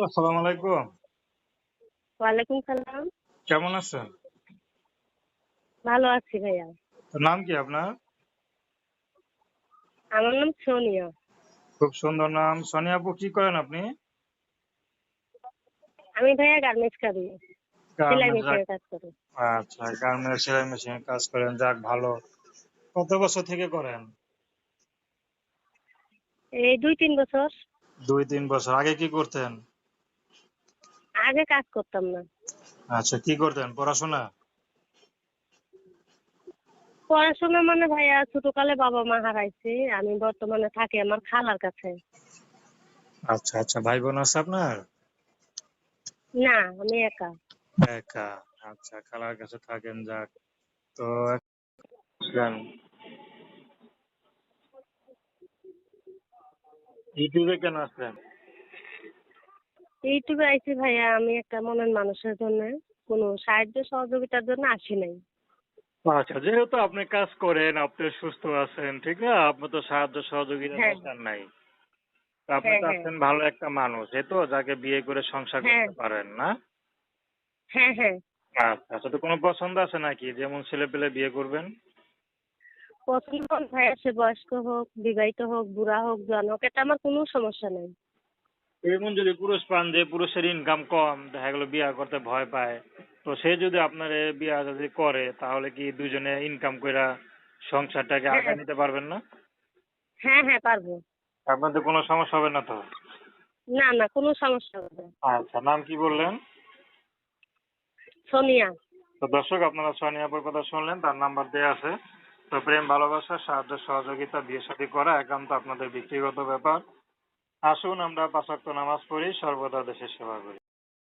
আসসালামু আলাইকুম। ওয়ালাইকুম সালাম। কেমন আছেন? ভালো আছি ভাইয়া। নাম কি আপনার? আমার নাম সোনিয়া। খুব সুন্দর নাম। সোনিয়া আপু, কি করেন আপনি? আমি ভাইয়া গার্মেন্টস করি। সেলাই গার্মেন্টস। মেশিনের কাজ করি। আচ্ছা, গার্মেন্টস সেলাই মেশিনে কাজ করেন। যাক ভালো। কত বছর থেকে করেন? এই 2-3 বছর। ২-৩ বছর। আগে কি করতেন? আগে কাজ করতাম না। আচ্ছা, কি করতেন? পড়াশোনা? পড়াশোনা মানে ভাইয়া ছোটকালে বাবা মা হারাইছে। আমি বর্তমানে থাকি আমার খালার কাছে। আচ্ছা, আচ্ছা। ভাই বোন আছে আপনার? না, আমি একা। একা। আচ্ছা, খালার কাছে থাকেন। যাক। তো এখন ইউটিউবে কেন আসলেন? ইউটিউবে আইছি ভাইয়া আমি একটা মনের মানুষের জন্য। কোনো সাহায্য সহযোগিতার জন্য আসি নাই। আচ্ছা, যেহেতু আপনি কাজ করেন, আপনি সুস্থ আছেন, ঠিক না? আপনার তো সাহায্য সহযোগিতা হ্যাঁ, দরকার নাই। তো আপনি হ্যাঁ, হ্যাঁ, চাচ্ছেন ভালো একটা মানুষ, এই তো যাকে বিয়ে করে সংসার হ্যাঁ, করতে পারেন, না? হ্যাঁ, হ্যাঁ। আচ্ছা, আচ্ছা। তো কোনো পছন্দ আছে নাকি যেমন ছেলে পেলে বিয়ে করবেন? পছন্দ ভাইয়া সে বয়স্ক হোক, বিবাহিত হোক, বুড়া হোক, জওয়ান হোক, এটা আমার কোনো সমস্যা নাই। এমন যদি পুরুষ পান যে পুরুষের ইনকাম কম, দেখা গেলো বিয়ে করতে ভয় পায়, তো সে যদি আপনার বিয়ে যদি করে, তাহলে কি দুজনে ইনকাম কইরা সংসারটাকে হ্যাঁ, আগায় নিতে পারবেন না? হ্যাঁ, হ্যাঁ, পারবো। আপনাদের কোনো সমস্যা হবে না তো? না, না, কোনো সমস্যা হবে না। আচ্ছা, নাম কি বললেন? সোনিয়া। তো দর্শক, আপনারা সোনিয়া আপুর কথা শুনলেন, তার নাম্বার দেয়া আছে। তো প্রেম ভালোবাসা সাহায্য সহযোগিতা বিয়ে শাদী করা একান্ত আপনাদের ব্যক্তিগত ব্যাপার। আসুন আমরা ৫ ওয়াক্ত নামাজ পড়ি, সর্বদা দেশের সেবা করি।